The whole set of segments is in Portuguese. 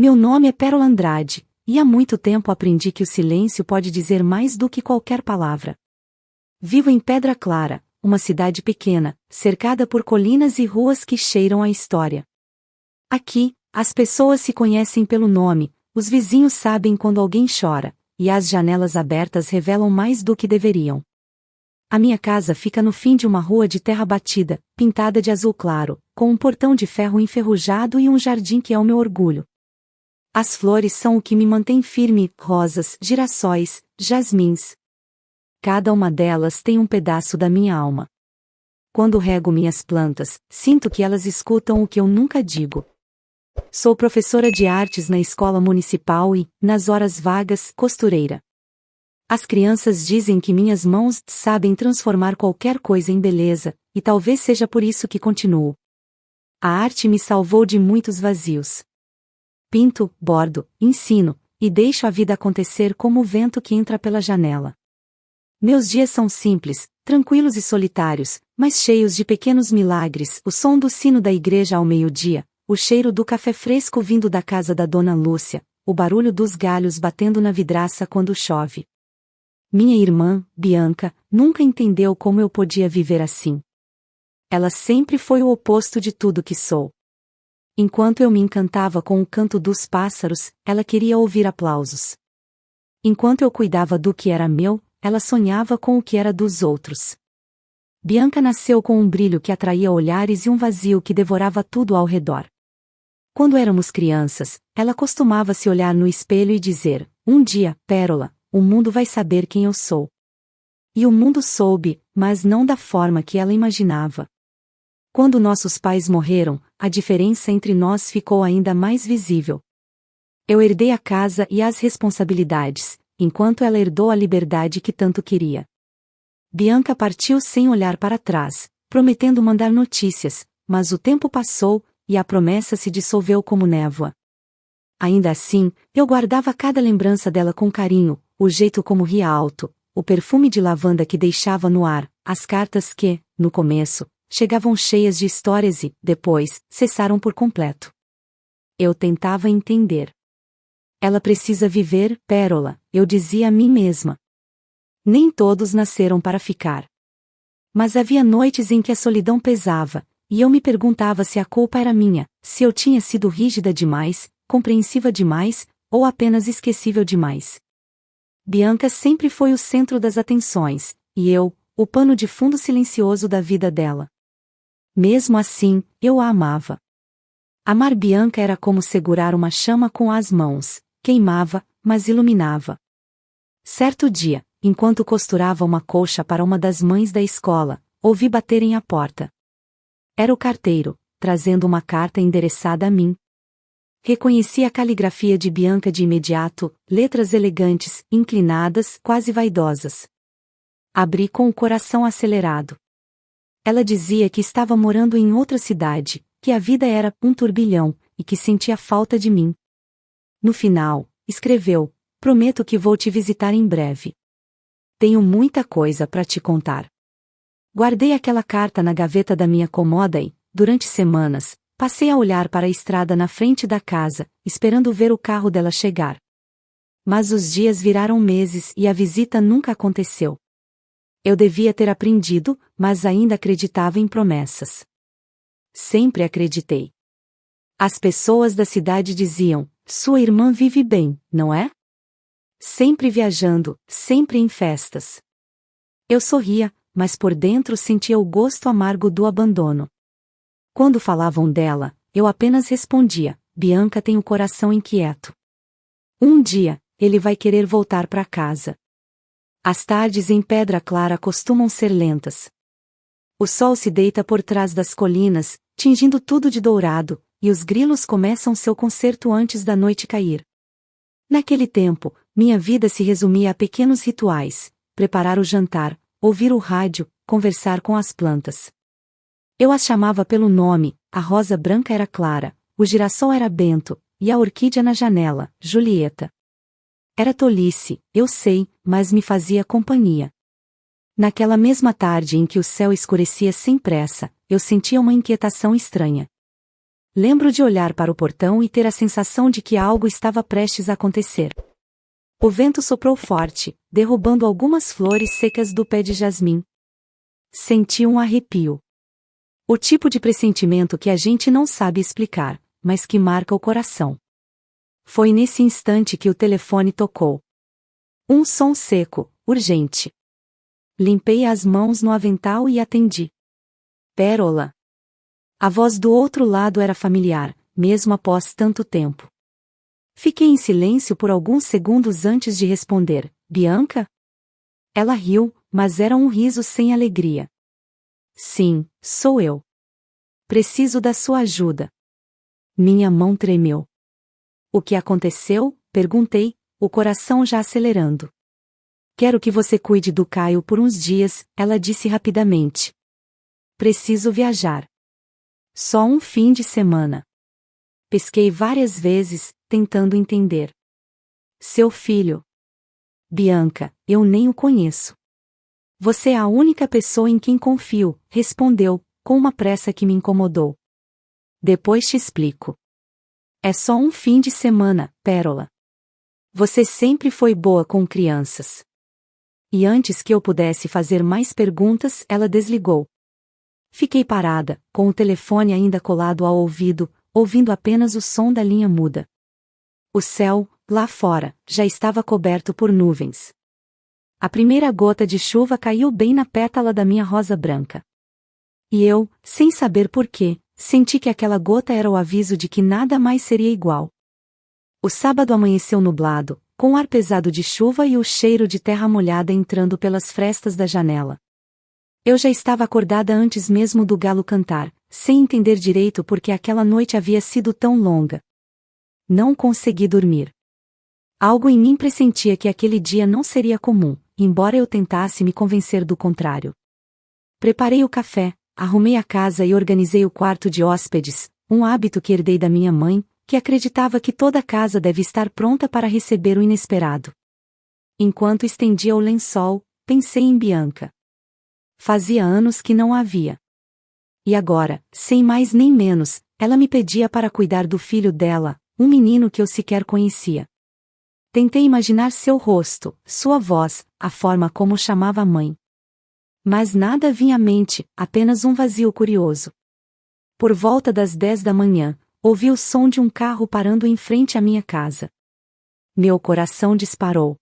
Meu nome é Pérola Andrade, e há muito tempo aprendi que o silêncio pode dizer mais do que qualquer palavra. Vivo em Pedra Clara, uma cidade pequena, cercada por colinas e ruas que cheiram a história. Aqui, as pessoas se conhecem pelo nome, os vizinhos sabem quando alguém chora, e as janelas abertas revelam mais do que deveriam. A minha casa fica no fim de uma rua de terra batida, pintada de azul claro, com um portão de ferro enferrujado e um jardim que é o meu orgulho. As flores são o que me mantém firme: rosas, girassóis, jasmins. Cada uma delas tem um pedaço da minha alma. Quando rego minhas plantas, sinto que elas escutam o que eu nunca digo. Sou professora de artes na escola municipal e, nas horas vagas, costureira. As crianças dizem que minhas mãos sabem transformar qualquer coisa em beleza, e talvez seja por isso que continuo. A arte me salvou de muitos vazios. Pinto, bordo, ensino, e deixo a vida acontecer como o vento que entra pela janela. Meus dias são simples, tranquilos e solitários, mas cheios de pequenos milagres: o som do sino da igreja ao meio-dia, o cheiro do café fresco vindo da casa da Dona Lúcia, o barulho dos galhos batendo na vidraça quando chove. Minha irmã, Bianca, nunca entendeu como eu podia viver assim. Ela sempre foi o oposto de tudo que sou. Enquanto eu me encantava com o canto dos pássaros, ela queria ouvir aplausos. Enquanto eu cuidava do que era meu, ela sonhava com o que era dos outros. Bianca nasceu com um brilho que atraía olhares e um vazio que devorava tudo ao redor. Quando éramos crianças, ela costumava se olhar no espelho e dizer: "Um dia, Pérola, o mundo vai saber quem eu sou." E o mundo soube, mas não da forma que ela imaginava. Quando nossos pais morreram, a diferença entre nós ficou ainda mais visível. Eu herdei a casa e as responsabilidades, enquanto ela herdou a liberdade que tanto queria. Bianca partiu sem olhar para trás, prometendo mandar notícias, mas o tempo passou, e a promessa se dissolveu como névoa. Ainda assim, eu guardava cada lembrança dela com carinho: o jeito como ria alto, o perfume de lavanda que deixava no ar, as cartas que, no começo, chegavam cheias de histórias e, depois, cessaram por completo. Eu tentava entender. Ela precisa viver, Pérola, eu dizia a mim mesma. Nem todos nasceram para ficar. Mas havia noites em que a solidão pesava, e eu me perguntava se a culpa era minha, se eu tinha sido rígida demais, compreensiva demais, ou apenas esquecível demais. Bianca sempre foi o centro das atenções, e eu, o pano de fundo silencioso da vida dela. Mesmo assim, eu a amava. Amar Bianca era como segurar uma chama com as mãos: queimava, mas iluminava. Certo dia, enquanto costurava uma colcha para uma das mães da escola, ouvi baterem à porta. Era o carteiro, trazendo uma carta endereçada a mim. Reconheci a caligrafia de Bianca de imediato: letras elegantes, inclinadas, quase vaidosas. Abri com o coração acelerado. Ela dizia que estava morando em outra cidade, que a vida era um turbilhão, e que sentia falta de mim. No final, escreveu: "Prometo que vou te visitar em breve. Tenho muita coisa para te contar." Guardei aquela carta na gaveta da minha cômoda e, durante semanas, passei a olhar para a estrada na frente da casa, esperando ver o carro dela chegar. Mas os dias viraram meses e a visita nunca aconteceu. Eu devia ter aprendido, mas ainda acreditava em promessas. Sempre acreditei. As pessoas da cidade diziam: "Sua irmã vive bem, não é? Sempre viajando, sempre em festas." Eu sorria, mas por dentro sentia o gosto amargo do abandono. Quando falavam dela, eu apenas respondia: "Bianca tem o coração inquieto. Um dia, ele vai querer voltar para casa." As tardes em Pedra Clara costumam ser lentas. O sol se deita por trás das colinas, tingindo tudo de dourado, e os grilos começam seu concerto antes da noite cair. Naquele tempo, minha vida se resumia a pequenos rituais: preparar o jantar, ouvir o rádio, conversar com as plantas. Eu as chamava pelo nome: a rosa branca era Clara, o girassol era Bento, e a orquídea na janela, Julieta. Era tolice, eu sei, mas me fazia companhia. Naquela mesma tarde em que o céu escurecia sem pressa, eu sentia uma inquietação estranha. Lembro de olhar para o portão e ter a sensação de que algo estava prestes a acontecer. O vento soprou forte, derrubando algumas flores secas do pé de jasmim. Senti um arrepio. O tipo de pressentimento que a gente não sabe explicar, mas que marca o coração. Foi nesse instante que o telefone tocou. Um som seco, urgente. Limpei as mãos no avental e atendi. Pérola. A voz do outro lado era familiar, mesmo após tanto tempo. Fiquei em silêncio por alguns segundos antes de responder. Bianca? Ela riu, mas era um riso sem alegria. Sim, sou eu. Preciso da sua ajuda. Minha mão tremeu. O que aconteceu? Perguntei, o coração já acelerando. Quero que você cuide do Caio por uns dias, ela disse rapidamente. Preciso viajar. Só um fim de semana. Pesquei várias vezes, tentando entender. Seu filho. Bianca, eu nem o conheço. Você é a única pessoa em quem confio, respondeu, com uma pressa que me incomodou. Depois te explico. É só um fim de semana, Pérola. Você sempre foi boa com crianças. E antes que eu pudesse fazer mais perguntas, ela desligou. Fiquei parada, com o telefone ainda colado ao ouvido, ouvindo apenas o som da linha muda. O céu, lá fora, já estava coberto por nuvens. A primeira gota de chuva caiu bem na pétala da minha rosa branca. E eu, sem saber porquê, senti que aquela gota era o aviso de que nada mais seria igual. O sábado amanheceu nublado, com o ar pesado de chuva e o cheiro de terra molhada entrando pelas frestas da janela. Eu já estava acordada antes mesmo do galo cantar, sem entender direito por que aquela noite havia sido tão longa. Não consegui dormir. Algo em mim pressentia que aquele dia não seria comum, embora eu tentasse me convencer do contrário. Preparei o café, arrumei a casa e organizei o quarto de hóspedes, um hábito que herdei da minha mãe, que acreditava que toda casa deve estar pronta para receber o inesperado. Enquanto estendia o lençol, pensei em Bianca. Fazia anos que não a via. E agora, sem mais nem menos, ela me pedia para cuidar do filho dela, um menino que eu sequer conhecia. Tentei imaginar seu rosto, sua voz, a forma como chamava a mãe. Mas nada vinha à mente, apenas um vazio curioso. Por volta das 10 da manhã, ouvi o som de um carro parando em frente à minha casa. Meu coração disparou.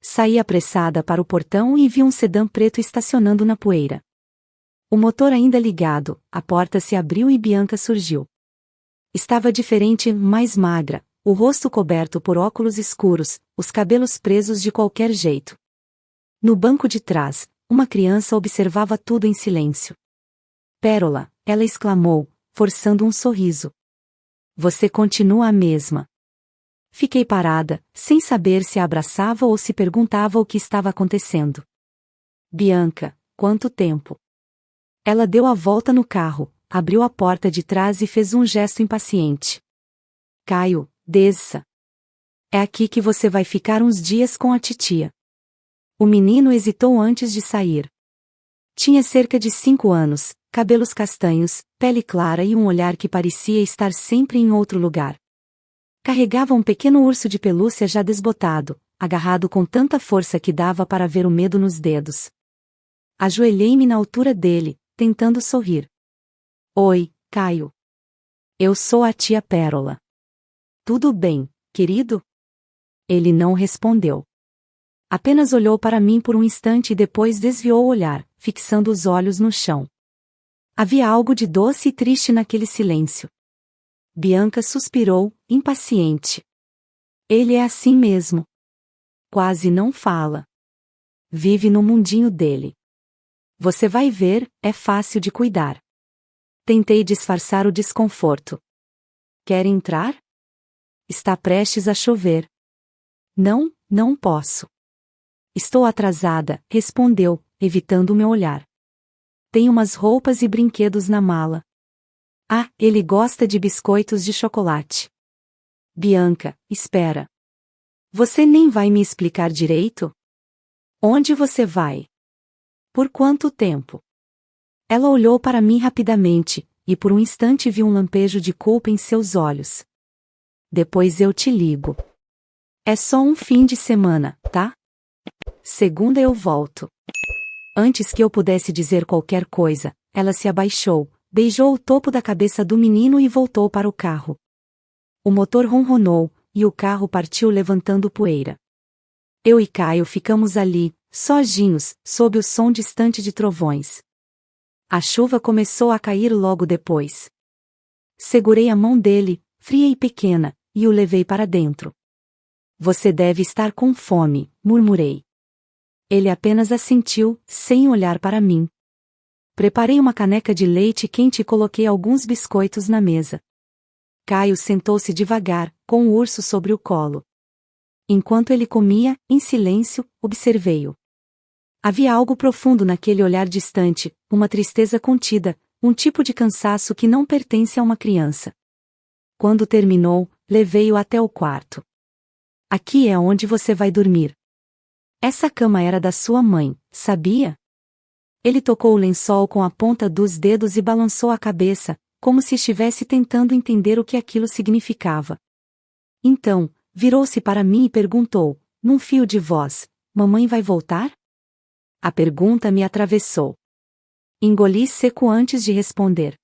Saí apressada para o portão e vi um sedã preto estacionando na poeira. O motor ainda ligado, a porta se abriu e Bianca surgiu. Estava diferente, mais magra, o rosto coberto por óculos escuros, os cabelos presos de qualquer jeito. No banco de trás, uma criança observava tudo em silêncio. Pérola, ela exclamou, forçando um sorriso. Você continua a mesma. Fiquei parada, sem saber se a abraçava ou se perguntava o que estava acontecendo. Bianca, quanto tempo? Ela deu a volta no carro, abriu a porta de trás e fez um gesto impaciente. Caio, desça. É aqui que você vai ficar uns dias com a titia. O menino hesitou antes de sair. Tinha cerca de 5 anos, cabelos castanhos, pele clara e um olhar que parecia estar sempre em outro lugar. Carregava um pequeno urso de pelúcia já desbotado, agarrado com tanta força que dava para ver o medo nos dedos. Ajoelhei-me na altura dele, tentando sorrir. Oi, Caio. Eu sou a tia Pérola. Tudo bem, querido? Ele não respondeu. Apenas olhou para mim por um instante e depois desviou o olhar, fixando os olhos no chão. Havia algo de doce e triste naquele silêncio. Bianca suspirou, impaciente. Ele é assim mesmo. Quase não fala. Vive no mundinho dele. Você vai ver, é fácil de cuidar. Tentei disfarçar o desconforto. Quer entrar? Está prestes a chover. Não, não posso. Estou atrasada, respondeu, evitando meu olhar. Tem umas roupas e brinquedos na mala. Ah, ele gosta de biscoitos de chocolate. Bianca, espera. Você nem vai me explicar direito? Onde você vai? Por quanto tempo? Ela olhou para mim rapidamente, e por um instante vi um lampejo de culpa em seus olhos. Depois eu te ligo. É só um fim de semana, tá? Segunda eu volto. Antes que eu pudesse dizer qualquer coisa, ela se abaixou, beijou o topo da cabeça do menino e voltou para o carro. O motor ronronou, e o carro partiu levantando poeira. Eu e Caio ficamos ali, sozinhos, sob o som distante de trovões. A chuva começou a cair logo depois. Segurei a mão dele, fria e pequena, e o levei para dentro. Você deve estar com fome, murmurei. Ele apenas assentiu, sem olhar para mim. Preparei uma caneca de leite quente e coloquei alguns biscoitos na mesa. Caio sentou-se devagar, com o urso sobre o colo. Enquanto ele comia, em silêncio, observei-o. Havia algo profundo naquele olhar distante, uma tristeza contida, um tipo de cansaço que não pertence a uma criança. Quando terminou, levei-o até o quarto. Aqui é onde você vai dormir. Essa cama era da sua mãe, sabia? Ele tocou o lençol com a ponta dos dedos e balançou a cabeça, como se estivesse tentando entender o que aquilo significava. Então, virou-se para mim e perguntou, num fio de voz: Mamãe vai voltar? A pergunta me atravessou. Engoli seco antes de responder.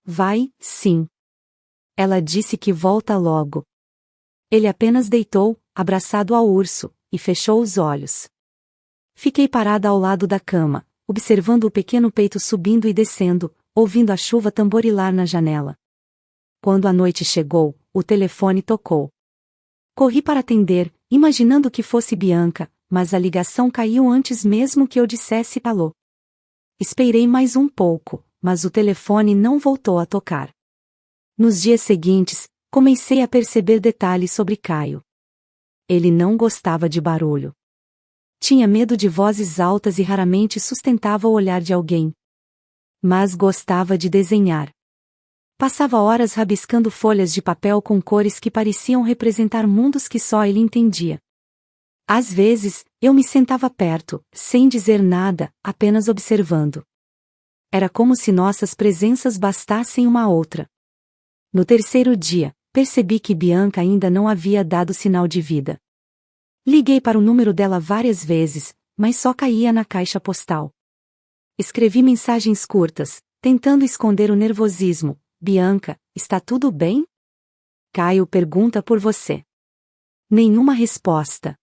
Vai, sim. Ela disse que volta logo. Ele apenas deitou, abraçado ao urso, e fechou os olhos. Fiquei parada ao lado da cama, observando o pequeno peito subindo e descendo, ouvindo a chuva tamborilar na janela. Quando a noite chegou, o telefone tocou. Corri para atender, imaginando que fosse Bianca, mas a ligação caiu antes mesmo que eu dissesse alô. Esperei mais um pouco, mas o telefone não voltou a tocar. Nos dias seguintes, comecei a perceber detalhes sobre Caio. Ele não gostava de barulho. Tinha medo de vozes altas e raramente sustentava o olhar de alguém. Mas gostava de desenhar. Passava horas rabiscando folhas de papel com cores que pareciam representar mundos que só ele entendia. Às vezes, eu me sentava perto, sem dizer nada, apenas observando. Era como se nossas presenças bastassem uma à outra. No terceiro dia, percebi que Bianca ainda não havia dado sinal de vida. Liguei para o número dela várias vezes, mas só caía na caixa postal. Escrevi mensagens curtas, tentando esconder o nervosismo. Bianca, está tudo bem? Caio pergunta por você. Nenhuma resposta.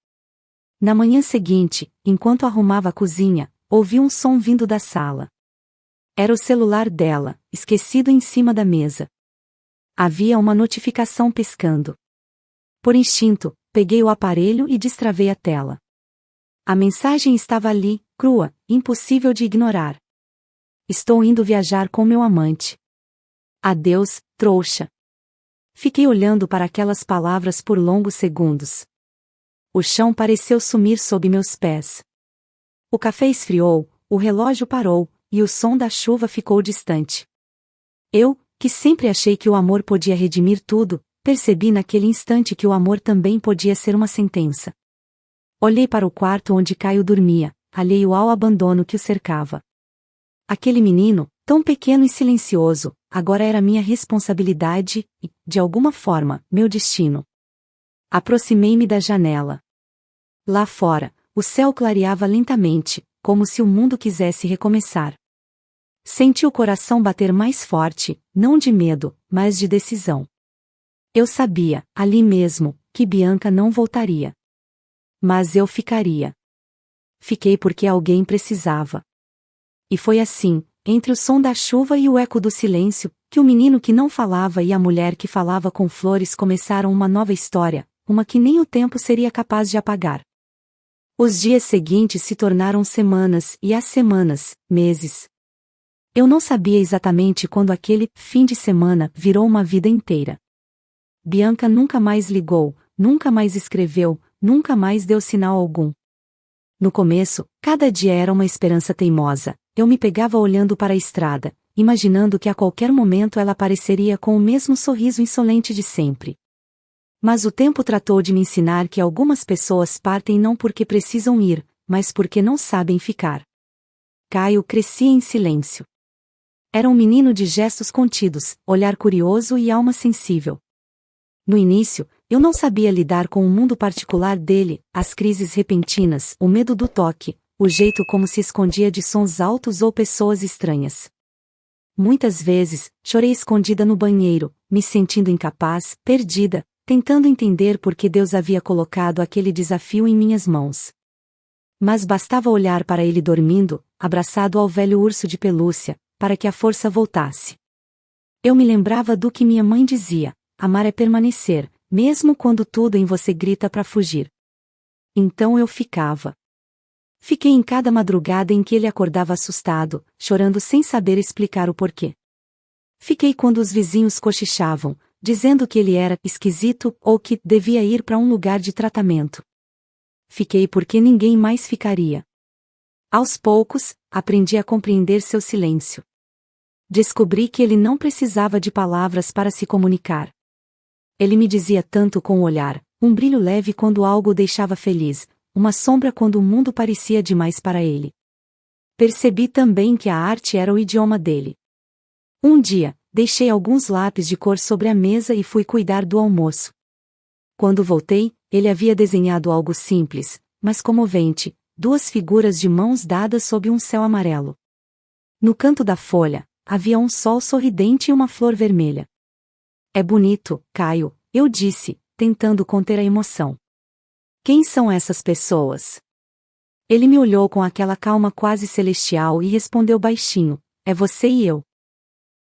Na manhã seguinte, enquanto arrumava a cozinha, ouvi um som vindo da sala. Era o celular dela, esquecido em cima da mesa. Havia uma notificação piscando. Por instinto, peguei o aparelho e destravei a tela. A mensagem estava ali, crua, impossível de ignorar. Estou indo viajar com meu amante. Adeus, trouxa. Fiquei olhando para aquelas palavras por longos segundos. O chão pareceu sumir sob meus pés. O café esfriou, o relógio parou, e o som da chuva ficou distante. Eu, que sempre achei que o amor podia redimir tudo, percebi naquele instante que o amor também podia ser uma sentença. Olhei para o quarto onde Caio dormia, alheio ao abandono que o cercava. Aquele menino, tão pequeno e silencioso, agora era minha responsabilidade e, de alguma forma, meu destino. Aproximei-me da janela. Lá fora, o céu clareava lentamente, como se o mundo quisesse recomeçar. Senti o coração bater mais forte, não de medo, mas de decisão. Eu sabia, ali mesmo, que Bianca não voltaria. Mas eu ficaria. Fiquei porque alguém precisava. E foi assim, entre o som da chuva e o eco do silêncio, que o menino que não falava e a mulher que falava com flores começaram uma nova história, uma que nem o tempo seria capaz de apagar. Os dias seguintes se tornaram semanas e as semanas, meses. Eu não sabia exatamente quando aquele fim de semana virou uma vida inteira. Bianca nunca mais ligou, nunca mais escreveu, nunca mais deu sinal algum. No começo, cada dia era uma esperança teimosa. Eu me pegava olhando para a estrada, imaginando que a qualquer momento ela apareceria com o mesmo sorriso insolente de sempre. Mas o tempo tratou de me ensinar que algumas pessoas partem não porque precisam ir, mas porque não sabem ficar. Caio crescia em silêncio. Era um menino de gestos contidos, olhar curioso e alma sensível. No início, eu não sabia lidar com o mundo particular dele, as crises repentinas, o medo do toque, o jeito como se escondia de sons altos ou pessoas estranhas. Muitas vezes, chorei escondida no banheiro, me sentindo incapaz, perdida, tentando entender por que Deus havia colocado aquele desafio em minhas mãos. Mas bastava olhar para ele dormindo, abraçado ao velho urso de pelúcia, para que a força voltasse. Eu me lembrava do que minha mãe dizia: amar é permanecer, mesmo quando tudo em você grita para fugir. Então eu ficava. Fiquei em cada madrugada em que ele acordava assustado, chorando sem saber explicar o porquê. Fiquei quando os vizinhos cochichavam, dizendo que ele era esquisito ou que devia ir para um lugar de tratamento. Fiquei porque ninguém mais ficaria. Aos poucos, aprendi a compreender seu silêncio. Descobri que ele não precisava de palavras para se comunicar. Ele me dizia tanto com o olhar, um brilho leve quando algo o deixava feliz, uma sombra quando o mundo parecia demais para ele. Percebi também que a arte era o idioma dele. Um dia, deixei alguns lápis de cor sobre a mesa e fui cuidar do almoço. Quando voltei, ele havia desenhado algo simples, mas comovente, duas figuras de mãos dadas sob um céu amarelo. No canto da folha, havia um sol sorridente e uma flor vermelha. É bonito, Caio, eu disse, tentando conter a emoção. Quem são essas pessoas? Ele me olhou com aquela calma quase celestial e respondeu baixinho: é você e eu.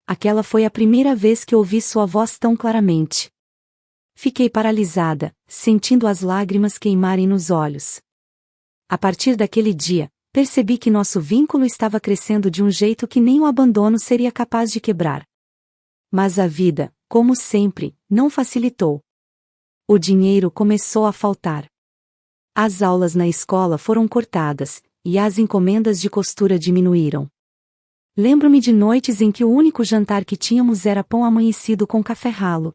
Aquela foi a primeira vez que ouvi sua voz tão claramente. Fiquei paralisada, sentindo as lágrimas queimarem nos olhos. A partir daquele dia, percebi que nosso vínculo estava crescendo de um jeito que nem o abandono seria capaz de quebrar. Mas a vida, como sempre, não facilitou. O dinheiro começou a faltar. As aulas na escola foram cortadas, e as encomendas de costura diminuíram. Lembro-me de noites em que o único jantar que tínhamos era pão amanhecido com café ralo.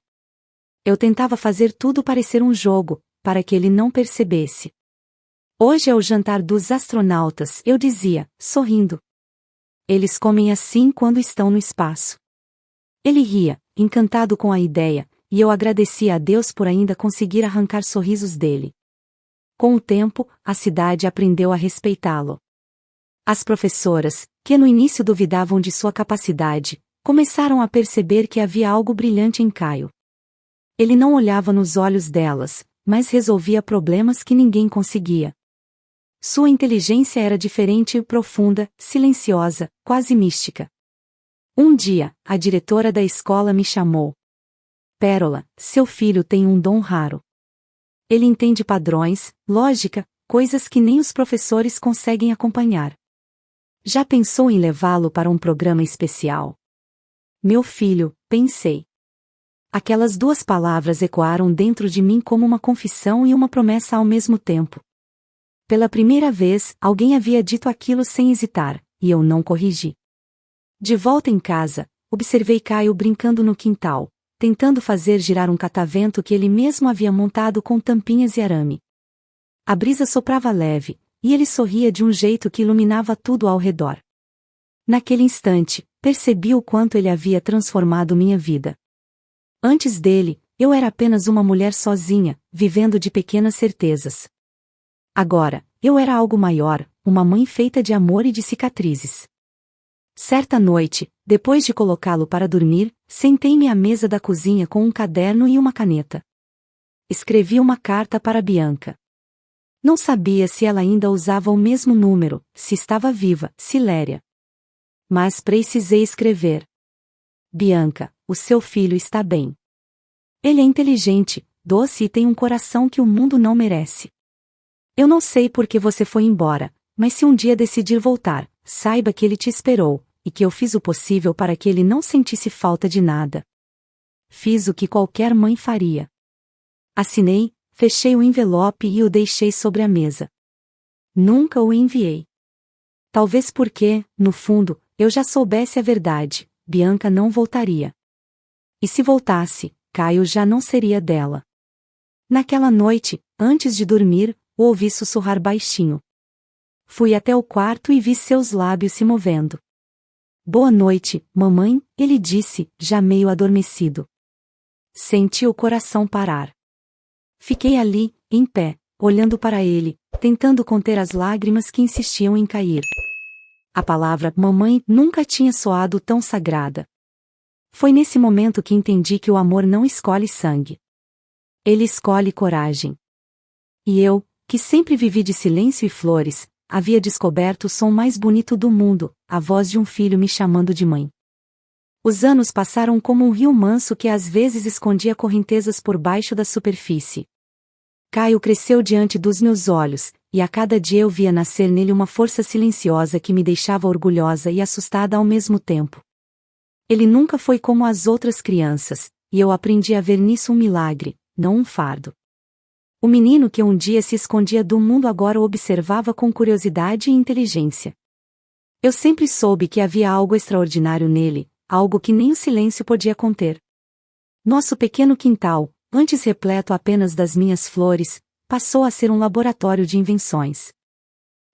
Eu tentava fazer tudo parecer um jogo, para que ele não percebesse. Hoje é o jantar dos astronautas, eu dizia, sorrindo. Eles comem assim quando estão no espaço. Ele ria, encantado com a ideia, e eu agradecia a Deus por ainda conseguir arrancar sorrisos dele. Com o tempo, a cidade aprendeu a respeitá-lo. As professoras, que no início duvidavam de sua capacidade, começaram a perceber que havia algo brilhante em Caio. Ele não olhava nos olhos delas, mas resolvia problemas que ninguém conseguia. Sua inteligência era diferente e profunda, silenciosa, quase mística. Um dia, a diretora da escola me chamou. Pérola, seu filho tem um dom raro. Ele entende padrões, lógica, coisas que nem os professores conseguem acompanhar. Já pensou em levá-lo para um programa especial? Meu filho, pensei. Aquelas duas palavras ecoaram dentro de mim como uma confissão e uma promessa ao mesmo tempo. Pela primeira vez, alguém havia dito aquilo sem hesitar, e eu não corrigi. De volta em casa, observei Caio brincando no quintal, tentando fazer girar um catavento que ele mesmo havia montado com tampinhas e arame. A brisa soprava leve, e ele sorria de um jeito que iluminava tudo ao redor. Naquele instante, percebi o quanto ele havia transformado minha vida. Antes dele, eu era apenas uma mulher sozinha, vivendo de pequenas certezas. Agora, eu era algo maior, uma mãe feita de amor e de cicatrizes. Certa noite, depois de colocá-lo para dormir, sentei-me à mesa da cozinha com um caderno e uma caneta. Escrevi uma carta para Bianca. Não sabia se ela ainda usava o mesmo número, se estava viva, Siléria. Mas precisei escrever. Bianca, o seu filho está bem. Ele é inteligente, doce e tem um coração que o mundo não merece. Eu não sei por que você foi embora, mas se um dia decidir voltar, saiba que ele te esperou, e que eu fiz o possível para que ele não sentisse falta de nada. Fiz o que qualquer mãe faria. Assinei, fechei o envelope e o deixei sobre a mesa. Nunca o enviei. Talvez porque, no fundo, eu já soubesse a verdade, Bianca não voltaria. E se voltasse, Caio já não seria dela. Naquela noite, antes de dormir, o ouvi sussurrar baixinho. Fui até o quarto e vi seus lábios se movendo. Boa noite, mamãe, ele disse, já meio adormecido. Senti o coração parar. Fiquei ali, em pé, olhando para ele, tentando conter as lágrimas que insistiam em cair. A palavra mamãe nunca tinha soado tão sagrada. Foi nesse momento que entendi que o amor não escolhe sangue. Ele escolhe coragem. E eu, que sempre vivi de silêncio e flores, havia descoberto o som mais bonito do mundo, a voz de um filho me chamando de mãe. Os anos passaram como um rio manso que às vezes escondia correntezas por baixo da superfície. Caio cresceu diante dos meus olhos, e a cada dia eu via nascer nele uma força silenciosa que me deixava orgulhosa e assustada ao mesmo tempo. Ele nunca foi como as outras crianças, e eu aprendi a ver nisso um milagre, não um fardo. O menino que um dia se escondia do mundo agora o observava com curiosidade e inteligência. Eu sempre soube que havia algo extraordinário nele, algo que nem o silêncio podia conter. Nosso pequeno quintal, antes repleto apenas das minhas flores, passou a ser um laboratório de invenções.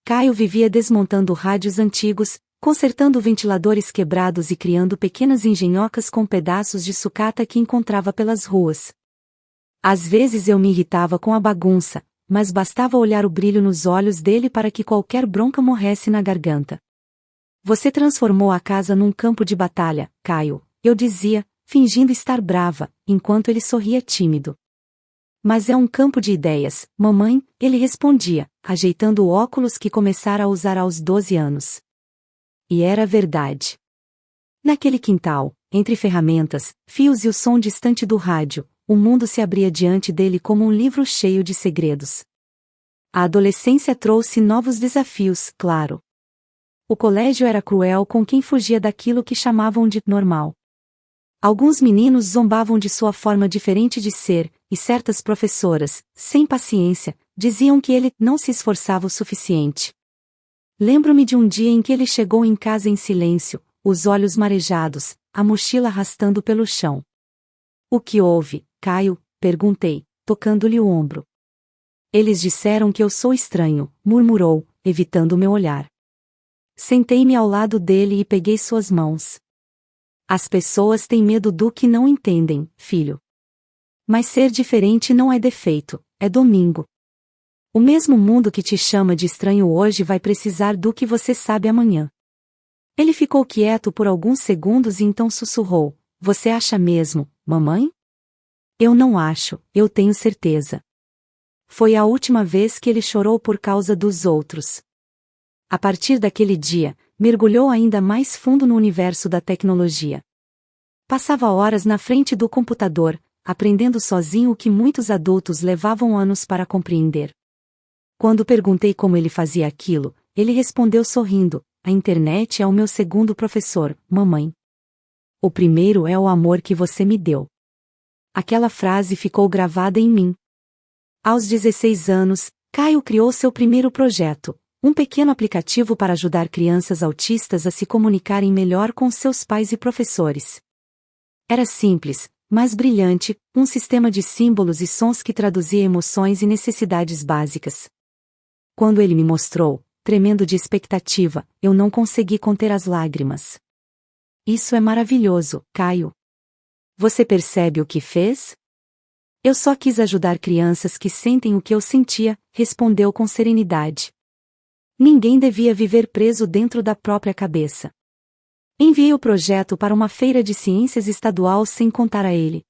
Caio vivia desmontando rádios antigos, consertando ventiladores quebrados e criando pequenas engenhocas com pedaços de sucata que encontrava pelas ruas. Às vezes eu me irritava com a bagunça, mas bastava olhar o brilho nos olhos dele para que qualquer bronca morresse na garganta. Você transformou a casa num campo de batalha, Caio, eu dizia, fingindo estar brava, enquanto ele sorria tímido. Mas é um campo de ideias, mamãe, ele respondia, ajeitando o óculos que começara a usar aos 12 anos. E era verdade. Naquele quintal, entre ferramentas, fios e o som distante do rádio, o mundo se abria diante dele como um livro cheio de segredos. A adolescência trouxe novos desafios, claro. O colégio era cruel com quem fugia daquilo que chamavam de normal. Alguns meninos zombavam de sua forma diferente de ser, e certas professoras, sem paciência, diziam que ele não se esforçava o suficiente. Lembro-me de um dia em que ele chegou em casa em silêncio, os olhos marejados, a mochila arrastando pelo chão. O que houve, Caio? Perguntei, tocando-lhe o ombro. Eles disseram que eu sou estranho, murmurou, evitando meu olhar. Sentei-me ao lado dele e peguei suas mãos. As pessoas têm medo do que não entendem, filho. Mas ser diferente não é defeito, é domingo. O mesmo mundo que te chama de estranho hoje vai precisar do que você sabe amanhã. Ele ficou quieto por alguns segundos e então sussurrou, você acha mesmo, mamãe? Eu não acho, eu tenho certeza. Foi a última vez que ele chorou por causa dos outros. A partir daquele dia, mergulhou ainda mais fundo no universo da tecnologia. Passava horas na frente do computador, aprendendo sozinho o que muitos adultos levavam anos para compreender. Quando perguntei como ele fazia aquilo, ele respondeu sorrindo, a internet é o meu segundo professor, mamãe. O primeiro é o amor que você me deu. Aquela frase ficou gravada em mim. Aos 16 anos, Caio criou seu primeiro projeto, um pequeno aplicativo para ajudar crianças autistas a se comunicarem melhor com seus pais e professores. Era simples, mas brilhante, um sistema de símbolos e sons que traduzia emoções e necessidades básicas. Quando ele me mostrou, tremendo de expectativa, eu não consegui conter as lágrimas. Isso é maravilhoso, Caio. Você percebe o que fez? Eu só quis ajudar crianças que sentem o que eu sentia, respondeu com serenidade. Ninguém devia viver preso dentro da própria cabeça. Enviei o projeto para uma feira de ciências estadual sem contar a ele.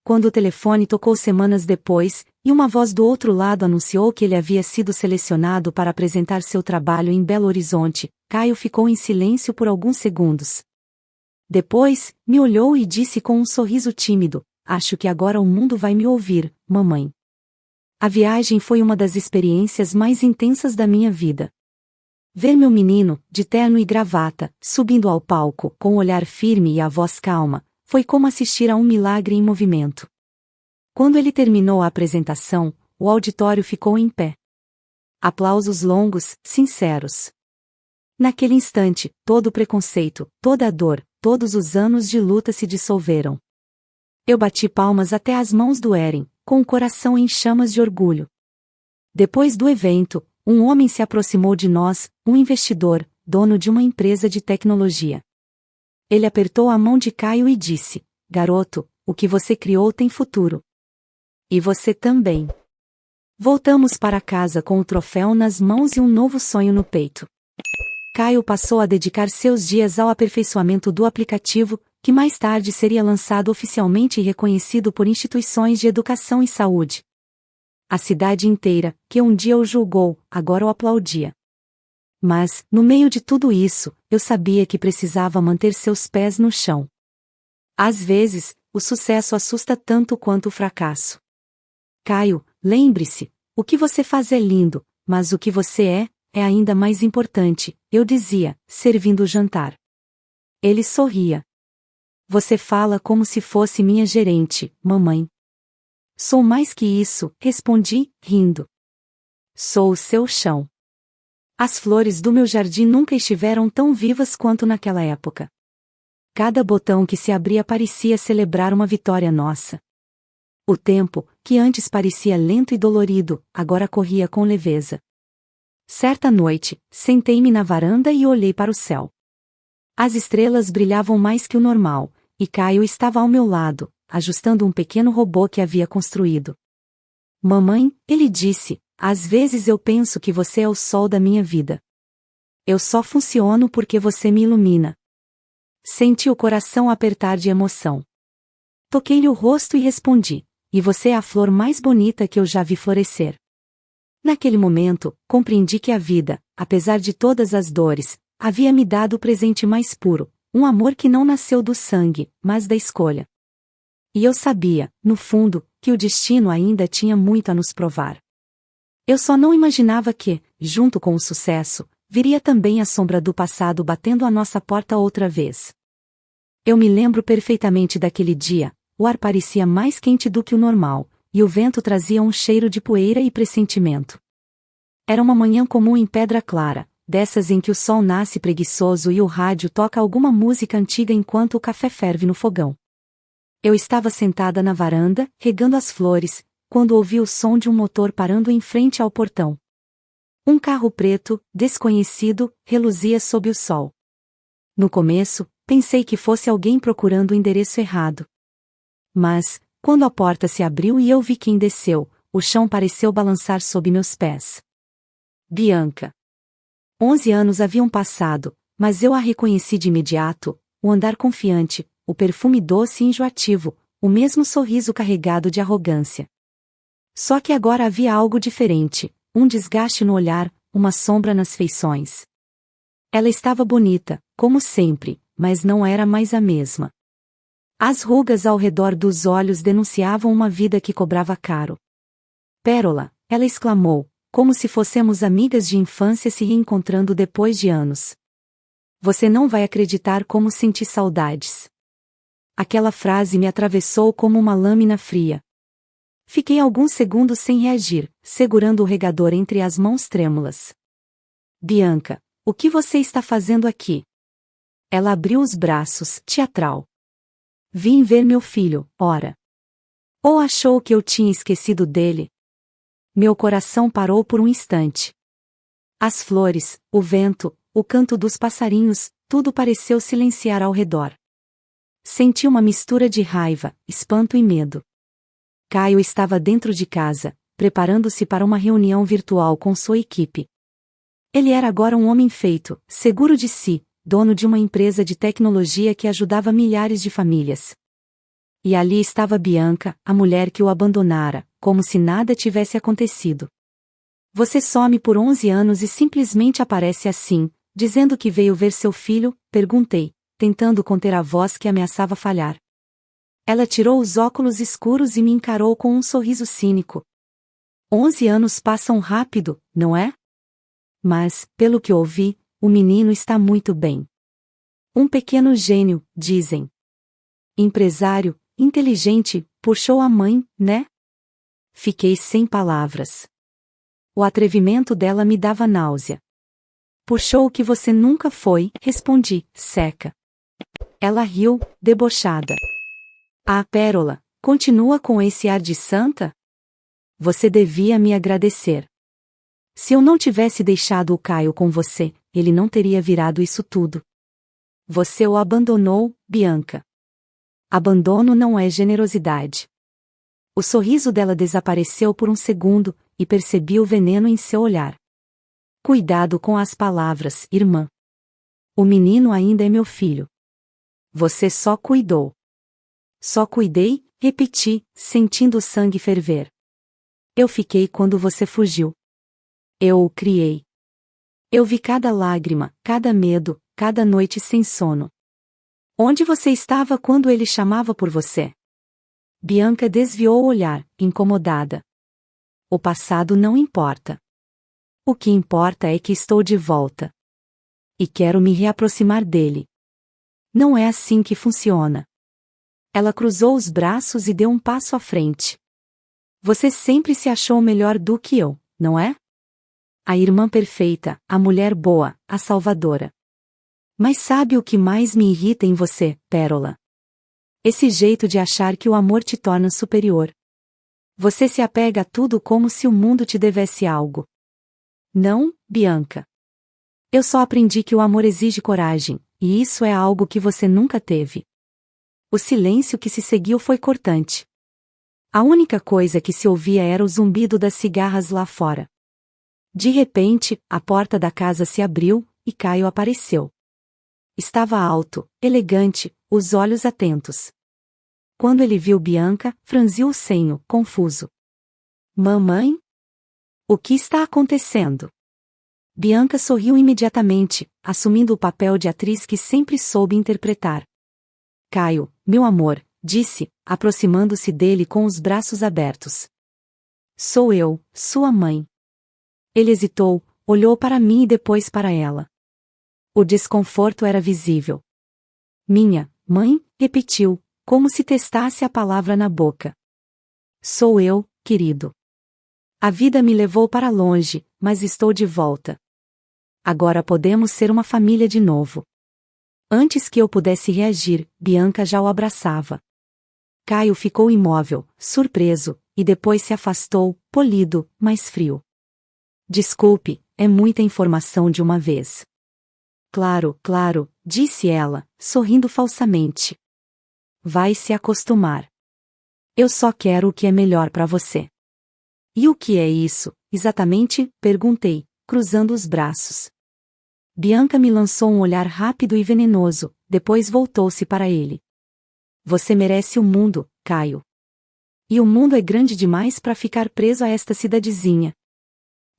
Quando o telefone tocou semanas depois, e uma voz do outro lado anunciou que ele havia sido selecionado para apresentar seu trabalho em Belo Horizonte, Caio ficou em silêncio por alguns segundos. Depois, me olhou e disse com um sorriso tímido, acho que agora o mundo vai me ouvir, mamãe. A viagem foi uma das experiências mais intensas da minha vida. Ver meu menino, de terno e gravata, subindo ao palco, com o olhar firme e a voz calma, foi como assistir a um milagre em movimento. Quando ele terminou a apresentação, o auditório ficou em pé. Aplausos longos, sinceros. Naquele instante, todo o preconceito, toda a dor, todos os anos de luta se dissolveram. Eu bati palmas até as mãos doerem, com o coração em chamas de orgulho. Depois do evento, um homem se aproximou de nós, um investidor, dono de uma empresa de tecnologia. Ele apertou a mão de Caio e disse: garoto, o que você criou tem futuro. E você também. Voltamos para casa com o troféu nas mãos e um novo sonho no peito. Caio passou a dedicar seus dias ao aperfeiçoamento do aplicativo, que mais tarde seria lançado oficialmente e reconhecido por instituições de educação e saúde. A cidade inteira, que um dia o julgou, agora o aplaudia. Mas, no meio de tudo isso, eu sabia que precisava manter seus pés no chão. Às vezes, o sucesso assusta tanto quanto o fracasso. Caio, lembre-se, o que você faz é lindo, mas o que você é ainda mais importante, eu dizia, servindo o jantar. Ele sorria. Você fala como se fosse minha gerente, mamãe. Sou mais que isso, respondi, rindo. Sou o seu chão. As flores do meu jardim nunca estiveram tão vivas quanto naquela época. Cada botão que se abria parecia celebrar uma vitória nossa. O tempo, que antes parecia lento e dolorido, agora corria com leveza. Certa noite, sentei-me na varanda e olhei para o céu. As estrelas brilhavam mais que o normal, e Caio estava ao meu lado, ajustando um pequeno robô que havia construído. Mamãe, ele disse, às vezes eu penso que você é o sol da minha vida. Eu só funciono porque você me ilumina. Senti o coração apertar de emoção. Toquei-lhe o rosto e respondi: e você é a flor mais bonita que eu já vi florescer. Naquele momento, compreendi que a vida, apesar de todas as dores, havia me dado o presente mais puro, um amor que não nasceu do sangue, mas da escolha. E eu sabia, no fundo, que o destino ainda tinha muito a nos provar. Eu só não imaginava que, junto com o sucesso, viria também a sombra do passado batendo à nossa porta outra vez. Eu me lembro perfeitamente daquele dia. O ar parecia mais quente do que o normal, e o vento trazia um cheiro de poeira e pressentimento. Era uma manhã comum em Pedra Clara, dessas em que o sol nasce preguiçoso e o rádio toca alguma música antiga enquanto o café ferve no fogão. Eu estava sentada na varanda, regando as flores, quando ouvi o som de um motor parando em frente ao portão. Um carro preto, desconhecido, reluzia sob o sol. No começo, pensei que fosse alguém procurando o endereço errado. Mas, quando a porta se abriu e eu vi quem desceu, o chão pareceu balançar sob meus pés. Bianca. 11 anos haviam passado, mas eu a reconheci de imediato, o andar confiante, o perfume doce e enjoativo, o mesmo sorriso carregado de arrogância. Só que agora havia algo diferente, um desgaste no olhar, uma sombra nas feições. Ela estava bonita, como sempre, mas não era mais a mesma. As rugas ao redor dos olhos denunciavam uma vida que cobrava caro. Pérola, ela exclamou, como se fôssemos amigas de infância se reencontrando depois de anos. Você não vai acreditar como senti saudades. Aquela frase me atravessou como uma lâmina fria. Fiquei alguns segundos sem reagir, segurando o regador entre as mãos trêmulas. Bianca, o que você está fazendo aqui? Ela abriu os braços, teatral. Vim ver meu filho, ora. Ou achou que eu tinha esquecido dele? Meu coração parou por um instante. As flores, o vento, o canto dos passarinhos, tudo pareceu silenciar ao redor. Senti uma mistura de raiva, espanto e medo. Caio estava dentro de casa, preparando-se para uma reunião virtual com sua equipe. Ele era agora um homem feito, seguro de si, dono de uma empresa de tecnologia que ajudava milhares de famílias. E ali estava Bianca, a mulher que o abandonara, como se nada tivesse acontecido. Você some por 11 anos e simplesmente aparece assim, dizendo que veio ver seu filho? Perguntei, tentando conter a voz que ameaçava falhar. Ela tirou os óculos escuros e me encarou com um sorriso cínico. 11 anos passam rápido, não é? Mas, pelo que ouvi, o menino está muito bem. Um pequeno gênio, dizem. Empresário, inteligente, puxou a mãe, né? Fiquei sem palavras. O atrevimento dela me dava náusea. Puxou o que você nunca foi, respondi, seca. Ela riu, debochada. Ah, Pérola, continua com esse ar de santa? Você devia me agradecer. Se eu não tivesse deixado o Caio com você, ele não teria virado isso tudo. Você o abandonou, Bianca. Abandono não é generosidade. O sorriso dela desapareceu por um segundo, e percebi o veneno em seu olhar. Cuidado com as palavras, irmã. O menino ainda é meu filho. Você só cuidou. Só cuidei, repeti, sentindo o sangue ferver. Eu fiquei quando você fugiu. Eu o criei. Eu vi cada lágrima, cada medo, cada noite sem sono. Onde você estava quando ele chamava por você? Bianca desviou o olhar, incomodada. O passado não importa. O que importa é que estou de volta. E quero me reaproximar dele. Não é assim que funciona. Ela cruzou os braços e deu um passo à frente. Você sempre se achou melhor do que eu, não é? A irmã perfeita, a mulher boa, a salvadora. Mas sabe o que mais me irrita em você, Pérola? Esse jeito de achar que o amor te torna superior. Você se apega a tudo como se o mundo te devesse algo. Não, Bianca. Eu só aprendi que o amor exige coragem, e isso é algo que você nunca teve. O silêncio que se seguiu foi cortante. A única coisa que se ouvia era o zumbido das cigarras lá fora. De repente, a porta da casa se abriu, e Caio apareceu. Estava alto, elegante, os olhos atentos. Quando ele viu Bianca, franziu o senho, confuso. Mamãe? O que está acontecendo? Bianca sorriu imediatamente, assumindo o papel de atriz que sempre soube interpretar. Caio, meu amor, disse, aproximando-se dele com os braços abertos. Sou eu, sua mãe. Ele hesitou, olhou para mim e depois para ela. O desconforto era visível. Minha mãe, repetiu, como se testasse a palavra na boca. Sou eu, querido. A vida me levou para longe, mas estou de volta. Agora podemos ser uma família de novo. Antes que eu pudesse reagir, Bianca já o abraçava. Caio ficou imóvel, surpreso, e depois se afastou, polido, mas frio. Desculpe, é muita informação de uma vez. Claro, claro, disse ela, sorrindo falsamente. Vai se acostumar. Eu só quero o que é melhor para você. E o que é isso, exatamente? Perguntei, cruzando os braços. Bianca me lançou um olhar rápido e venenoso, depois voltou-se para ele. Você merece o mundo, Caio. E o mundo é grande demais para ficar preso a esta cidadezinha.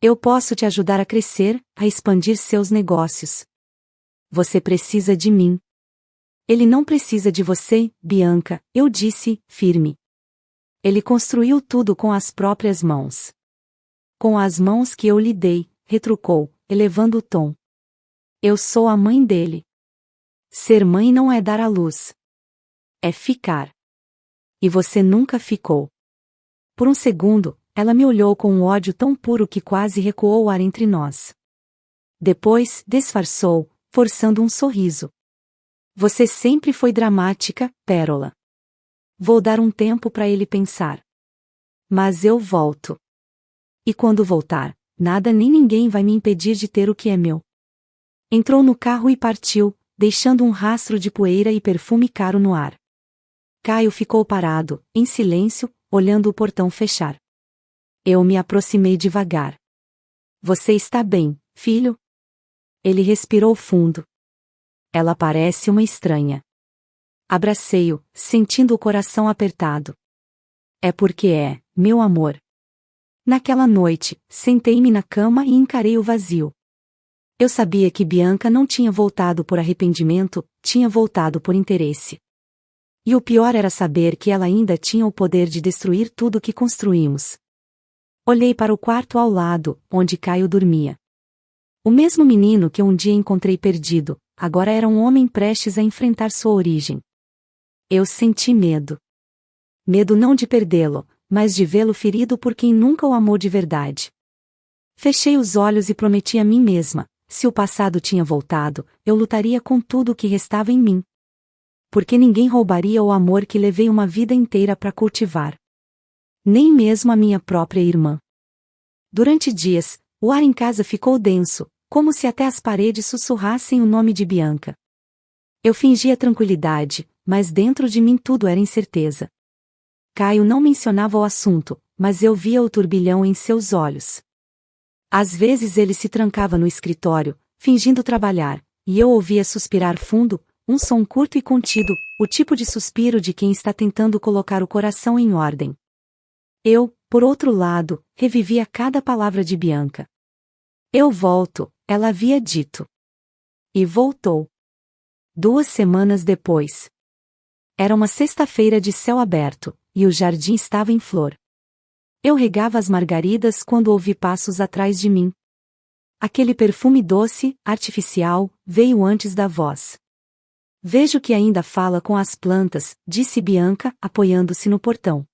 Eu posso te ajudar a crescer, a expandir seus negócios. Você precisa de mim. Ele não precisa de você, Bianca, eu disse, firme. Ele construiu tudo com as próprias mãos. Com as mãos que eu lhe dei, retrucou, elevando o tom. Eu sou a mãe dele. Ser mãe não é dar à luz. É ficar. E você nunca ficou. Por um segundo, ela me olhou com um ódio tão puro que quase recuou o ar entre nós. Depois, disfarçou, forçando um sorriso. Você sempre foi dramática, Pérola. Vou dar um tempo para ele pensar. Mas eu volto. E quando voltar, nada nem ninguém vai me impedir de ter o que é meu. Entrou no carro e partiu, deixando um rastro de poeira e perfume caro no ar. Caio ficou parado, em silêncio, olhando o portão fechar. Eu me aproximei devagar. Você está bem, filho? Ele respirou fundo. Ela parece uma estranha. Abracei-o, sentindo o coração apertado. É porque é, meu amor. Naquela noite, sentei-me na cama e encarei o vazio. Eu sabia que Bianca não tinha voltado por arrependimento, tinha voltado por interesse. E o pior era saber que ela ainda tinha o poder de destruir tudo que construímos. Olhei para o quarto ao lado, onde Caio dormia. O mesmo menino que um dia encontrei perdido, agora era um homem prestes a enfrentar sua origem. Eu senti medo. Medo não de perdê-lo, mas de vê-lo ferido por quem nunca o amou de verdade. Fechei os olhos e prometi a mim mesma, se o passado tinha voltado, eu lutaria com tudo o que restava em mim. Porque ninguém roubaria o amor que levei uma vida inteira para cultivar. Nem mesmo a minha própria irmã. Durante dias, o ar em casa ficou denso, como se até as paredes sussurrassem o nome de Bianca. Eu fingia tranquilidade, mas dentro de mim tudo era incerteza. Caio não mencionava o assunto, mas eu via o turbilhão em seus olhos. Às vezes ele se trancava no escritório, fingindo trabalhar, e eu ouvia suspirar fundo, um som curto e contido, o tipo de suspiro de quem está tentando colocar o coração em ordem. Eu, por outro lado, revivia cada palavra de Bianca. Eu volto, ela havia dito. E voltou. 2 semanas depois. Era uma sexta-feira de céu aberto, e o jardim estava em flor. Eu regava as margaridas quando ouvi passos atrás de mim. Aquele perfume doce, artificial, veio antes da voz. Vejo que ainda fala com as plantas, disse Bianca, apoiando-se no portão.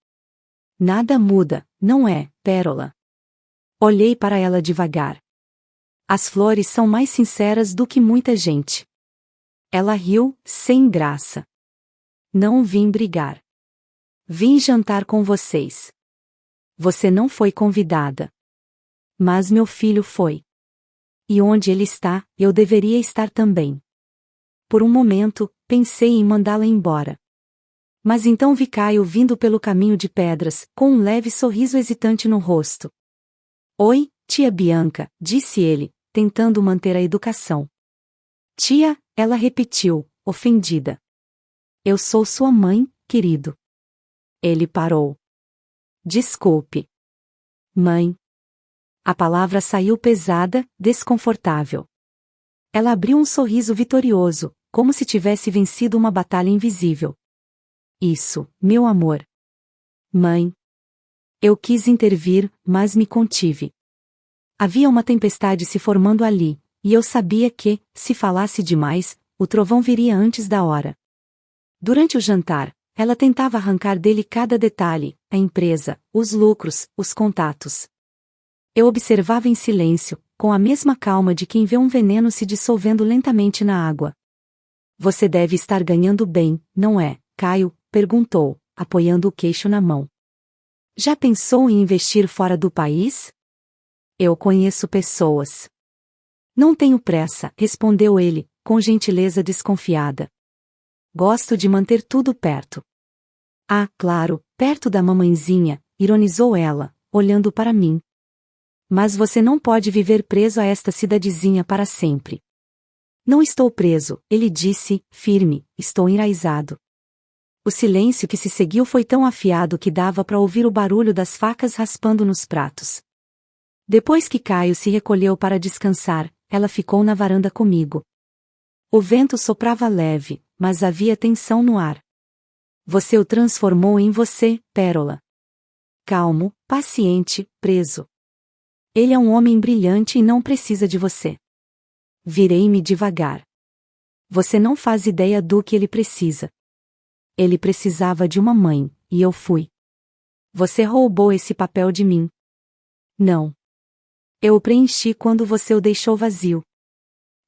Nada muda, não é, Pérola? Olhei para ela devagar. As flores são mais sinceras do que muita gente. Ela riu, sem graça. Não vim brigar. Vim jantar com vocês. Você não foi convidada. Mas meu filho foi. E onde ele está, eu deveria estar também. Por um momento, pensei em mandá-la embora. Mas então vi Caio vindo pelo caminho de pedras, com um leve sorriso hesitante no rosto. Oi, tia Bianca, disse ele, tentando manter a educação. Tia, ela repetiu, ofendida. Eu sou sua mãe, querido. Ele parou. Desculpe. Mãe. A palavra saiu pesada, desconfortável. Ela abriu um sorriso vitorioso, como se tivesse vencido uma batalha invisível. Isso, meu amor. Mãe. Eu quis intervir, mas me contive. Havia uma tempestade se formando ali, e eu sabia que, se falasse demais, o trovão viria antes da hora. Durante o jantar, ela tentava arrancar dele cada detalhe, a empresa, os lucros, os contatos. Eu observava em silêncio, com a mesma calma de quem vê um veneno se dissolvendo lentamente na água. Você deve estar ganhando bem, não é, Caio? Perguntou, apoiando o queixo na mão. Já pensou em investir fora do país? Eu conheço pessoas. Não tenho pressa, respondeu ele, com gentileza desconfiada. Gosto de manter tudo perto. Ah, claro, perto da mamãezinha, ironizou ela, olhando para mim. Mas você não pode viver preso a esta cidadezinha para sempre. Não estou preso, ele disse, firme, estou enraizado. O silêncio que se seguiu foi tão afiado que dava para ouvir o barulho das facas raspando nos pratos. Depois que Caio se recolheu para descansar, ela ficou na varanda comigo. O vento soprava leve, mas havia tensão no ar. Você o transformou em você, Pérola. Calmo, paciente, preso. Ele é um homem brilhante e não precisa de você. Virei-me devagar. Você não faz ideia do que ele precisa. Ele precisava de uma mãe, e eu fui. Você roubou esse papel de mim. Não. Eu o preenchi quando você o deixou vazio.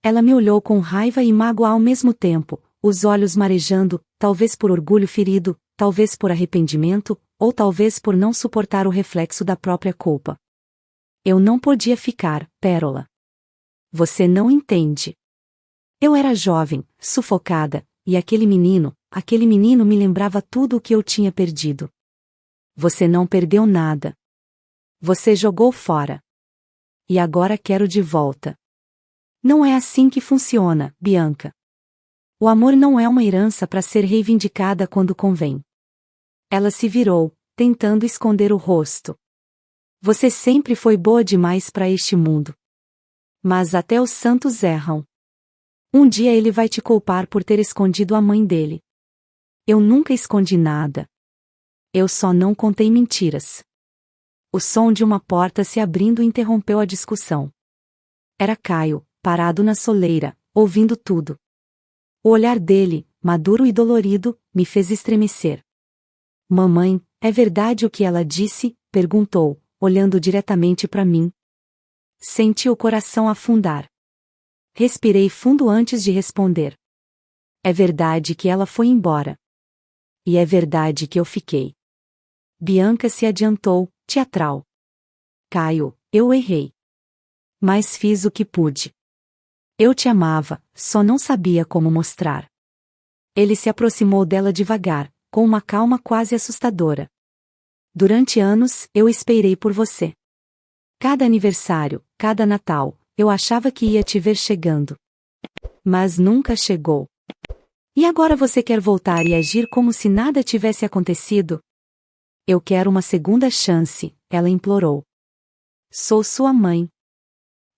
Ela me olhou com raiva e mágoa ao mesmo tempo, os olhos marejando, talvez por orgulho ferido, talvez por arrependimento, ou talvez por não suportar o reflexo da própria culpa. Eu não podia ficar, Pérola. Você não entende. Eu era jovem, sufocada, e aquele menino me lembrava tudo o que eu tinha perdido. Você não perdeu nada. Você jogou fora. E agora quero de volta. Não é assim que funciona, Bianca. O amor não é uma herança para ser reivindicada quando convém. Ela se virou, tentando esconder o rosto. Você sempre foi boa demais para este mundo. Mas até os santos erram. Um dia ele vai te culpar por ter escondido a mãe dele. Eu nunca escondi nada. Eu só não contei mentiras. O som de uma porta se abrindo interrompeu a discussão. Era Caio, parado na soleira, ouvindo tudo. O olhar dele, maduro e dolorido, me fez estremecer. Mamãe, é verdade o que ela disse? Perguntou, olhando diretamente para mim. Senti o coração afundar. Respirei fundo antes de responder. É verdade que ela foi embora. E é verdade que eu fiquei. Bianca se adiantou, teatral. Caio, eu errei. Mas fiz o que pude. Eu te amava, só não sabia como mostrar. Ele se aproximou dela devagar, com uma calma quase assustadora. Durante anos, eu esperei por você. Cada aniversário, cada Natal, eu achava que ia te ver chegando. Mas nunca chegou. E agora você quer voltar e agir como se nada tivesse acontecido? Eu quero uma segunda chance, ela implorou. Sou sua mãe.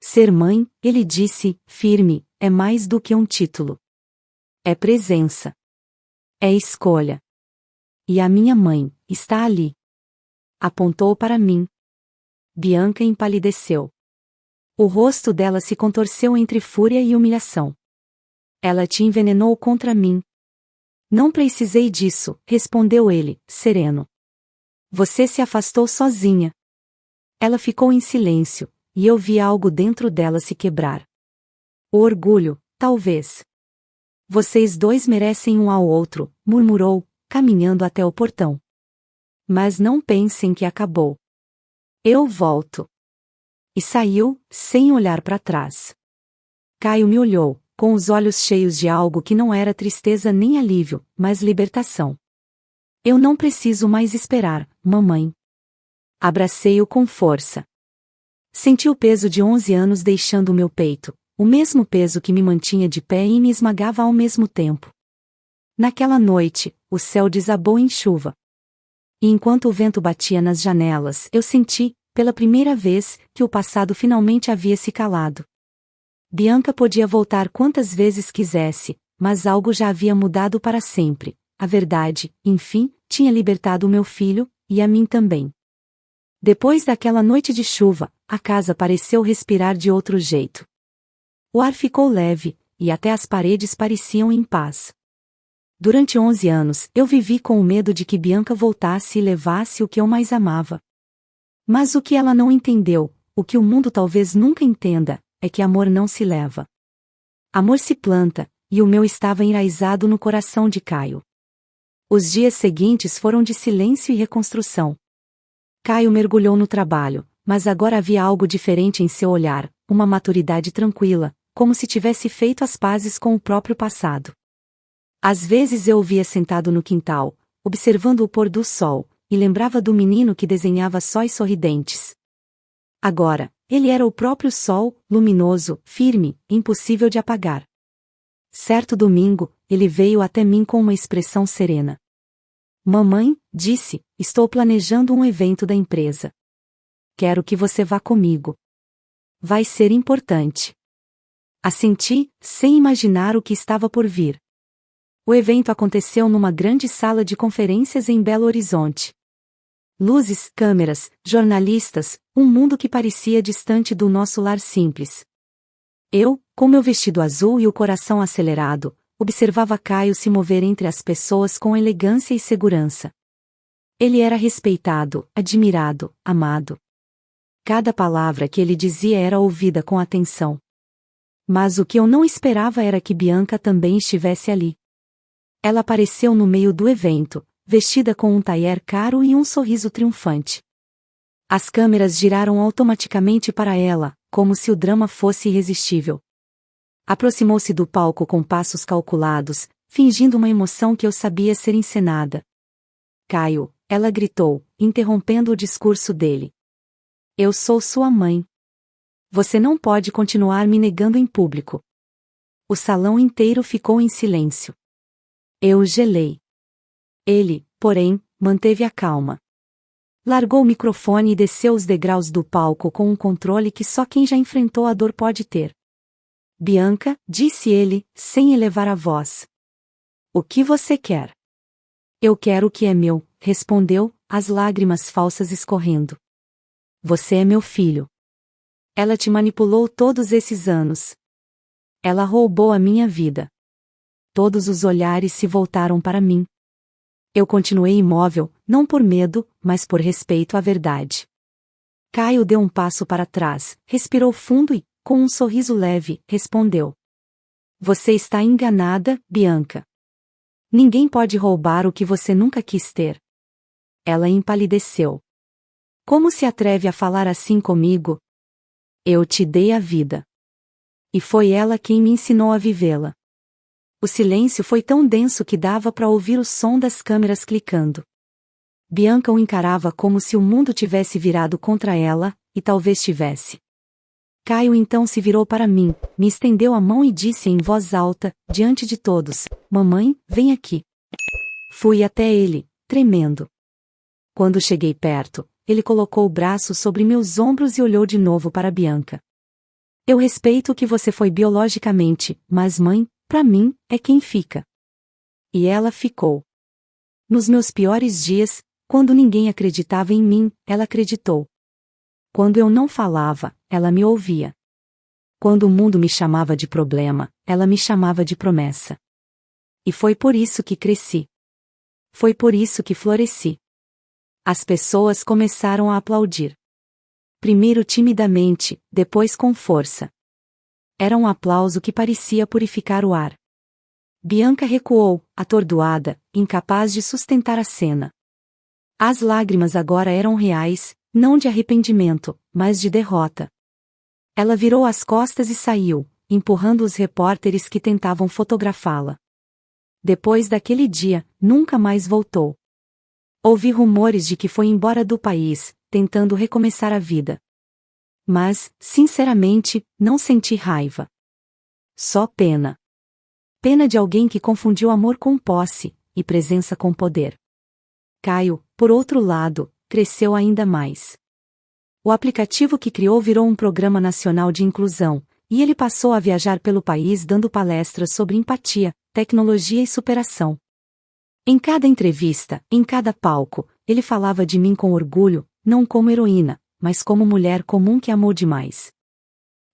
Ser mãe, ele disse, firme, é mais do que um título. É presença. É escolha. E a minha mãe está ali. Apontou para mim. Bianca empalideceu. O rosto dela se contorceu entre fúria e humilhação. Ela te envenenou contra mim. Não precisei disso, respondeu ele, sereno. Você se afastou sozinha. Ela ficou em silêncio, e eu vi algo dentro dela se quebrar. O orgulho, talvez. Vocês dois merecem um ao outro, murmurou, caminhando até o portão. Mas não pensem que acabou. Eu volto. E saiu, sem olhar para trás. Caio me olhou, com os olhos cheios de algo que não era tristeza nem alívio, mas libertação. Eu não preciso mais esperar, mamãe. Abracei-o com força. Senti o peso de 11 anos deixando o meu peito, o mesmo peso que me mantinha de pé e me esmagava ao mesmo tempo. Naquela noite, o céu desabou em chuva. E enquanto o vento batia nas janelas, eu senti, pela primeira vez, que o passado finalmente havia se calado. Bianca podia voltar quantas vezes quisesse, mas algo já havia mudado para sempre. A verdade, enfim, tinha libertado o meu filho, e a mim também. Depois daquela noite de chuva, a casa pareceu respirar de outro jeito. O ar ficou leve, e até as paredes pareciam em paz. Durante 11 anos, eu vivi com o medo de que Bianca voltasse e levasse o que eu mais amava. Mas o que ela não entendeu, o que o mundo talvez nunca entenda, é que amor não se leva. Amor se planta, e o meu estava enraizado no coração de Caio. Os dias seguintes foram de silêncio e reconstrução. Caio mergulhou no trabalho, mas agora havia algo diferente em seu olhar, uma maturidade tranquila, como se tivesse feito as pazes com o próprio passado. Às vezes eu o via sentado no quintal, observando o pôr do sol, e lembrava do menino que desenhava sóis sorridentes. Agora, ele era o próprio sol, luminoso, firme, impossível de apagar. Certo domingo, ele veio até mim com uma expressão serena. Mamãe, disse, estou planejando um evento da empresa. Quero que você vá comigo. Vai ser importante. Assenti, sem imaginar o que estava por vir. O evento aconteceu numa grande sala de conferências em Belo Horizonte. Luzes, câmeras, jornalistas, um mundo que parecia distante do nosso lar simples. Eu, com meu vestido azul e o coração acelerado, observava Caio se mover entre as pessoas com elegância e segurança. Ele era respeitado, admirado, amado. Cada palavra que ele dizia era ouvida com atenção. Mas o que eu não esperava era que Bianca também estivesse ali. Ela apareceu no meio do evento, vestida com um tailleur caro e um sorriso triunfante. As câmeras giraram automaticamente para ela, como se o drama fosse irresistível. Aproximou-se do palco com passos calculados, fingindo uma emoção que eu sabia ser encenada. Caio, ela gritou, interrompendo o discurso dele. Eu sou sua mãe. Você não pode continuar me negando em público. O salão inteiro ficou em silêncio. Eu gelei. Ele, porém, manteve a calma. Largou o microfone e desceu os degraus do palco com um controle que só quem já enfrentou a dor pode ter. Bianca, disse ele, sem elevar a voz. O que você quer? Eu quero o que é meu, respondeu, as lágrimas falsas escorrendo. Você é meu filho. Ela te manipulou todos esses anos. Ela roubou a minha vida. Todos os olhares se voltaram para mim. Eu continuei imóvel, não por medo, mas por respeito à verdade. Caio deu um passo para trás, respirou fundo e, com um sorriso leve, respondeu. Você está enganada, Bianca. Ninguém pode roubar o que você nunca quis ter. Ela empalideceu. Como se atreve a falar assim comigo? Eu te dei a vida. E foi ela quem me ensinou a vivê-la. O silêncio foi tão denso que dava para ouvir o som das câmeras clicando. Bianca o encarava como se o mundo tivesse virado contra ela, e talvez tivesse. Caio então se virou para mim, me estendeu a mão e disse em voz alta, diante de todos: "Mamãe, vem aqui." Fui até ele, tremendo. Quando cheguei perto, ele colocou o braço sobre meus ombros e olhou de novo para Bianca. "Eu respeito que você foi biologicamente, mas mãe, para mim, é quem fica." E ela ficou. Nos meus piores dias, quando ninguém acreditava em mim, ela acreditou. Quando eu não falava, ela me ouvia. Quando o mundo me chamava de problema, ela me chamava de promessa. E foi por isso que cresci. Foi por isso que floresci. As pessoas começaram a aplaudir. Primeiro timidamente, depois com força. Era um aplauso que parecia purificar o ar. Bianca recuou, atordoada, incapaz de sustentar a cena. As lágrimas agora eram reais, não de arrependimento, mas de derrota. Ela virou as costas e saiu, empurrando os repórteres que tentavam fotografá-la. Depois daquele dia, nunca mais voltou. Ouvi rumores de que foi embora do país, tentando recomeçar a vida. Mas, sinceramente, não senti raiva. Só pena. Pena de alguém que confundiu amor com posse, e presença com poder. Caio, por outro lado, cresceu ainda mais. O aplicativo que criou virou um programa nacional de inclusão, e ele passou a viajar pelo país dando palestras sobre empatia, tecnologia e superação. Em cada entrevista, em cada palco, ele falava de mim com orgulho, não como heroína, mas como mulher comum que amou demais.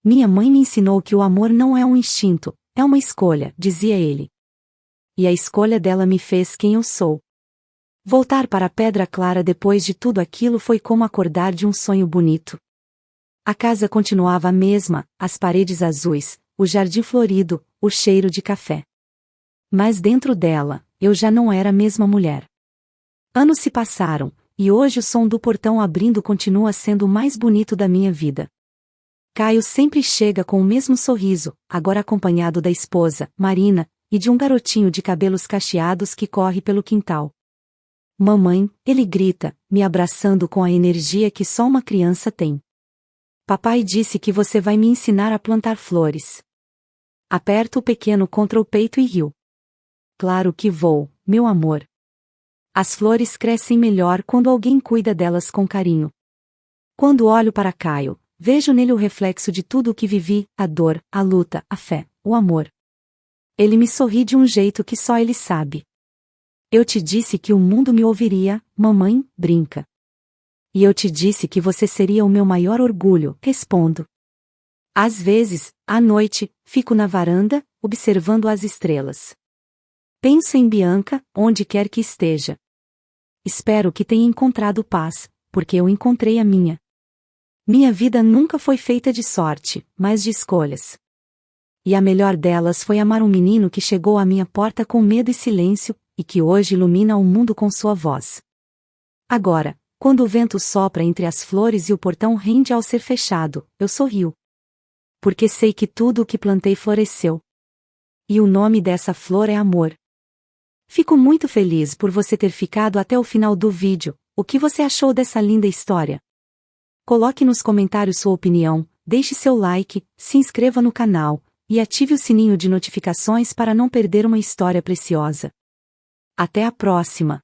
"Minha mãe me ensinou que o amor não é um instinto, é uma escolha", dizia ele. E a escolha dela me fez quem eu sou. Voltar para Pedra Clara depois de tudo aquilo foi como acordar de um sonho bonito. A casa continuava a mesma, as paredes azuis, o jardim florido, o cheiro de café. Mas dentro dela, eu já não era a mesma mulher. Anos se passaram, e hoje o som do portão abrindo continua sendo o mais bonito da minha vida. Caio sempre chega com o mesmo sorriso, agora acompanhado da esposa, Marina, e de um garotinho de cabelos cacheados que corre pelo quintal. "Mamãe", ele grita, me abraçando com a energia que só uma criança tem. "Papai disse que você vai me ensinar a plantar flores." Aperto o pequeno contra o peito e rio. "Claro que vou, meu amor." As flores crescem melhor quando alguém cuida delas com carinho. Quando olho para Caio, vejo nele o reflexo de tudo o que vivi, a dor, a luta, a fé, o amor. Ele me sorri de um jeito que só ele sabe. "Eu te disse que o mundo me ouviria, mamãe", brinca. "E eu te disse que você seria o meu maior orgulho", respondo. Às vezes, à noite, fico na varanda, observando as estrelas. Penso em Bianca, onde quer que esteja. Espero que tenha encontrado paz, porque eu encontrei a minha. Minha vida nunca foi feita de sorte, mas de escolhas. E a melhor delas foi amar um menino que chegou à minha porta com medo e silêncio, e que hoje ilumina o mundo com sua voz. Agora, quando o vento sopra entre as flores e o portão rende ao ser fechado, eu sorrio. Porque sei que tudo o que plantei floresceu. E o nome dessa flor é amor. Fico muito feliz por você ter ficado até o final do vídeo. O que você achou dessa linda história? Coloque nos comentários sua opinião, deixe seu like, se inscreva no canal, e ative o sininho de notificações para não perder uma história preciosa. Até a próxima!